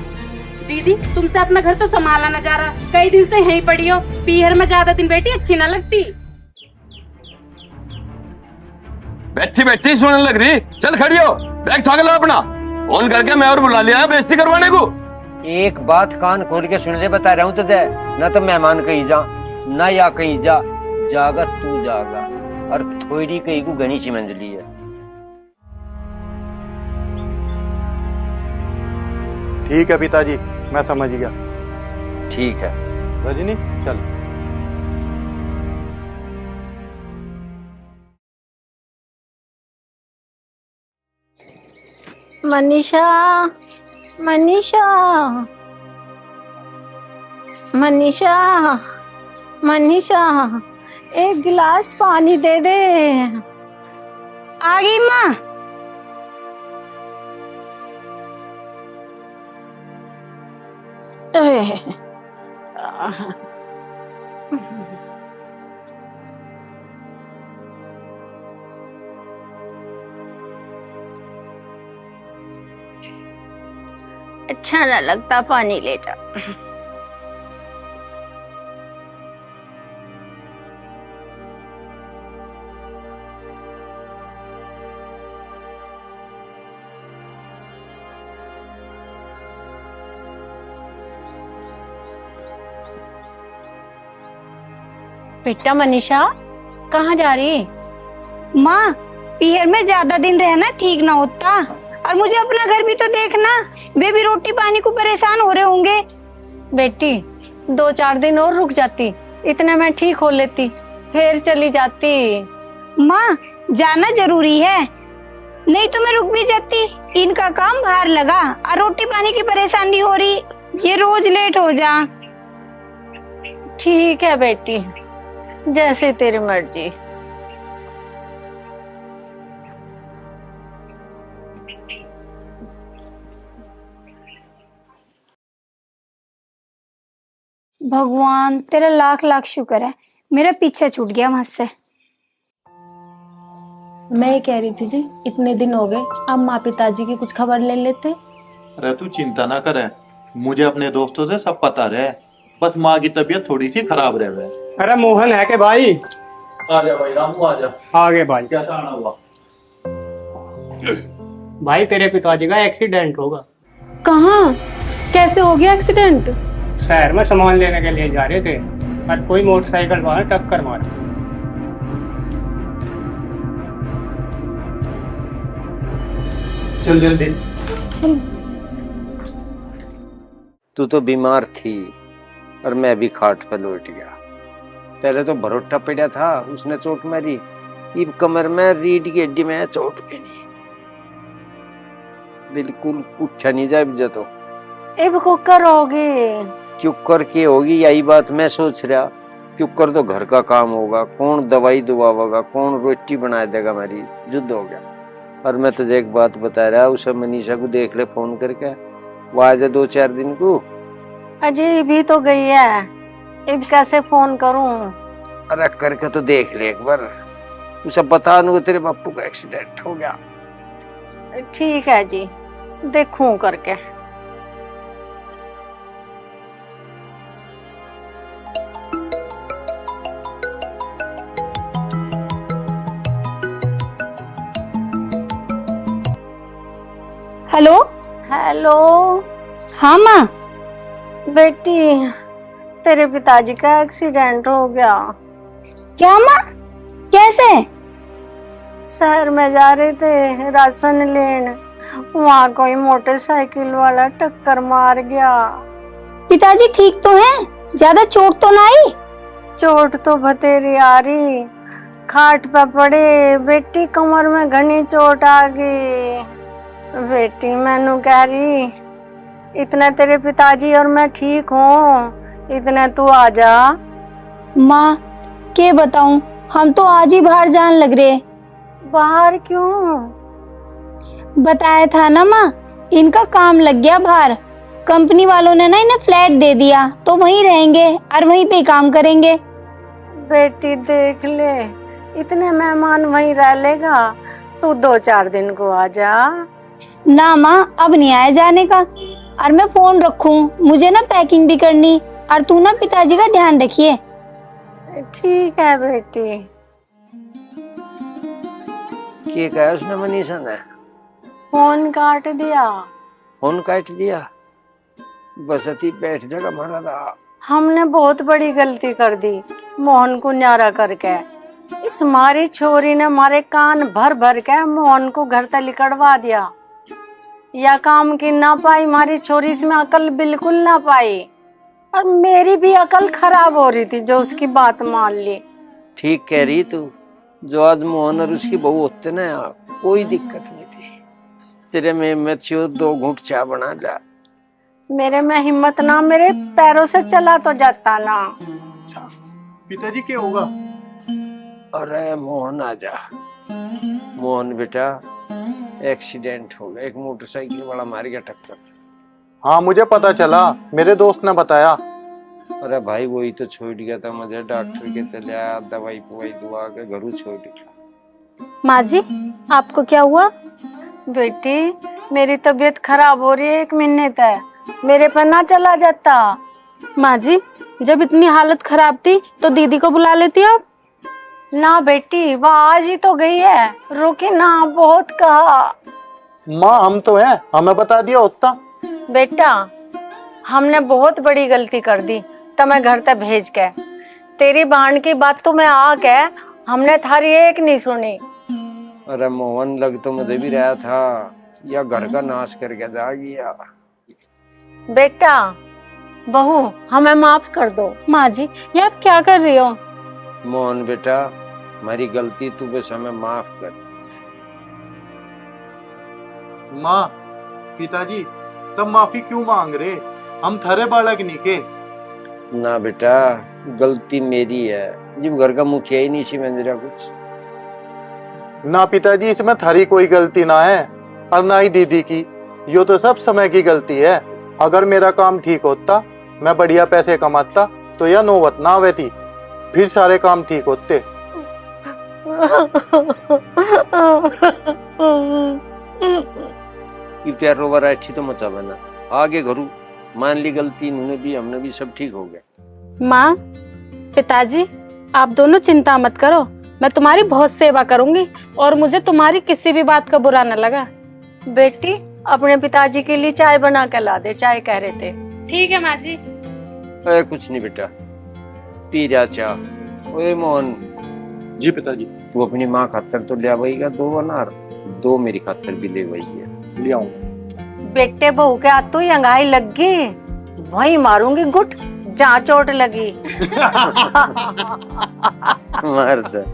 दीदी तुमसे अपना घर तो संभाला ना जा रहा, कई दिन से यहीं पड़ी हो, पीहर में ज्यादा दिन बैठी अच्छी ना लगती। बैठी बैठी सुनने लग रही, चल खड़ी हो, बैग ठाक लो अपना। फोन करके मैं और बुला लिया है बेइज्जती करवाने को। एक बात कान खोल के सुन ले, बता रहा हूं तुझे, ना तो मेहमान कहीं जा, ना या कहीं जा, जागा तू जागा, और थोड़ी कहीं को घनी सी मंजली है। ठीक है पिताजी, मैं समझ गया। ठीक है रजनी चल। मनीषा, मनीषा, मनीषा, मनीषा, एक गिलास पानी दे दे। आ गई माँ। अच्छा ना लगता, पानी ले जा। बेटा मनीषा, कहाँ जा रही? माँ पीहर में ज्यादा दिन रहना ठीक ना होता, और मुझे अपना घर भी तो देखना, वे भी रोटी पानी को परेशान हो रहे होंगे। बेटी 2-4 दिन और रुक जाती, इतने में ठीक हो लेती, फिर चली जाती। माँ जाना जरूरी है, नहीं तो मैं रुक भी जाती। इनका काम बाहर लगा और रोटी पानी की परेशानी हो रही, ये रोज लेट हो जा। ठीक है बेटी, जैसे तेरी मर्जी। भगवान तेरा लाख लाख शुक्र है, मेरा पीछा छूट गया वहां से। मैं ये कह रही थी जी, इतने दिन हो गए, अब माँ पिताजी की कुछ खबर ले लेते। अरे तू चिंता ना करे, मुझे अपने दोस्तों से सब पता रहे, बस माँ की तबीयत थोड़ी सी खराब रहे। अरे मोहन है के भाई? आ जा भाई रामू, आ जा। आगे भाई। कैसा आना हुआ? भाई तेरे पिताजी का एक्सीडेंट होगा। कहाँ? कैसे हो गया एक्सीडेंट? शहर में सामान लेने के लिए जा रहे थे और कोई मोटरसाइकिल वाला टक्कर मारा। चल जल्दी। तू तो बीमार थी और मैं भी खाट पर लौट गया। पहले तो भरोटा पड़ा था, उसने चोट मारी, इब कमर में रीढ़ की हड्डी में चोट के नहीं, बिल्कुल उठा नहीं जाए बिजा तो। अब कुकर होगी। क्यूकर के होगी, यही बात मैं सोच रहा। क्यूकर तो घर का काम होगा, कौन दवाई दुआगा, कौन रोटी बना देगा, मेरी जुद्ध हो गया। और मैं तुझे एक बात बता रहा, उसे मनीषा को देख ले फोन करके, वो आ जा 2-4 दिन को। अजय भी तो गई है, अब कैसे फोन करूं? अरे करके तो देख ले एक बार, उसे बता दूंगा तेरे बापू का एक्सीडेंट हो गया। ठीक है जी, देखूं करके। हेलो। हेलो। हाँ माँ। बेटी, तेरे पिताजी का एक्सीडेंट हो गया। क्या माँ, कैसे? शहर में जा रहे थे राशन लेने, वहाँ कोई मोटरसाइकिल वाला टक्कर मार गया। पिताजी ठीक तो हैं? ज्यादा चोट तो ना आई? चोट तो बतेरी आ रही, खाट पे पड़े। बेटी कमर में घनी चोट आ गई। बेटी मैनू कह रही, इतने तेरे पिताजी और मैं ठीक हूँ, इतने तू आ जा। माँ के बताऊं, हम तो आज ही बाहर जान लग रहे। बाहर क्यों? बताया था ना माँ, इनका काम लग गया बाहर। कंपनी वालों ने ना इन्हें फ्लैट दे दिया, तो वहीं रहेंगे और वहीं पे काम करेंगे। बेटी देख ले, इतने मेहमान वहीं रह लेगा, तू 2-4 दिन को आ जा। ना माँ, अब नहीं आया जाने का। और मैं फोन रखूं, मुझे ना पैकिंग भी करनी, और तू ना पिताजी का ध्यान रखिए। ठीक है बेटी। क्या कहा उसने मनीषा ने? फोन काट दिया। फोन काट दिया? बस अति बैठ जगह मारा रहा। हमने बहुत बड़ी गलती कर दी मोहन को न्यारा करके। इस मारी छोरी ने हमारे कान भर भर के मोहन को घर तक लिकड़वा दिया। या काम की ना पाई हमारी छोरी, इसमें अकल बिल्कुल ना पाई, और मेरी भी अकल खराब हो रही थी जो उसकी बात मान ली। ठीक कह रही तू, जो आज मोहन और उसकी बहू होते ना, कोई दिक्कत नहीं थी। तेरे में मैं 2 घूंट चाय बना जा। मेरे में हिम्मत ना, मेरे पैरों से चला तो जाता ना। पिताजी क्या होगा? अरे मोहन आ जा। मोहन बेटा, एक्सीडेंट हो गया, एक मोटरसाइकिल वाला मार गया टक्कर। हाँ मुझे पता चला, मेरे दोस्त ने बताया। अरे भाई वही तो छोड़ गया था मुझे, डॉक्टर के तलिया दवाई पुवाई दुआ के घरू छोड़ गया। माँ जी, आपको क्या हुआ? बेटी, मेरी तबीयत खराब हो रही है, 1 महीने तक मेरे पर ना चला जाता। माँ जी, जब इतनी हालत खराब थी तो दीदी को बुला लेती आप। ना बेटी, वो आज ही तो गई है, रुकी ना, बहुत कहा। माँ हम तो हैं, हमें बता दिया होता। बेटा, हमने बहुत बड़ी गलती कर दी, तुम्हें घर तक भेज के। तेरी बहन की बात तो मैं आ के, हमने थारी एक नहीं सुनी। अरे मोहन, लग तो मुझे भी रहा था, या घर का नाश करके जा गया। बेटा, बहू हमें माफ कर दो। माँ जी ये आप क्या कर रही हो? मोहन बेटा, हमारी गलती तू बस हमें माफ कर। माँ, पिताजी तब माफी क्यों मांग रहे? हम थारे बालक नहीं के। ना बेटा, गलती मेरी है, जब घर का मुखिया ही नहीं समझ रहा कुछ। ना पिताजी, इसमें थारी कोई गलती ना है और ना ही दीदी की। यो तो सब समय की गलती है। अगर मेरा काम ठीक होता, मैं बढ़िया पैसे कमाता, तो यह नौबत ना आवे थी, फिर सारे काम ठीक होते। प्यार रोबार अच्छी तो मचा बना आगे घरू मान ली गलती, इन्होंने भी हमने भी, सब ठीक हो गया। माँ, पिताजी आप दोनों चिंता मत करो, मैं तुम्हारी बहुत सेवा करूंगी और मुझे तुम्हारी किसी भी बात का बुरा न लगा। बेटी अपने पिताजी के लिए चाय बना के ला दे, चाय कह रहे थे। ठीक है माँ जी। कुछ नहीं बेटा, पी जा चाह। ओए मोहन जी पिताजी। तू अपनी माँ खातर तो ले आवेगा 2 अनार, 2 मेरी खातर भी ले वही है। ले आऊंगा। बेटे बहू के हाथ तो ही अंगाई लग गई, वही मारूंगी गुट जहाँ चोट लगी। मर्द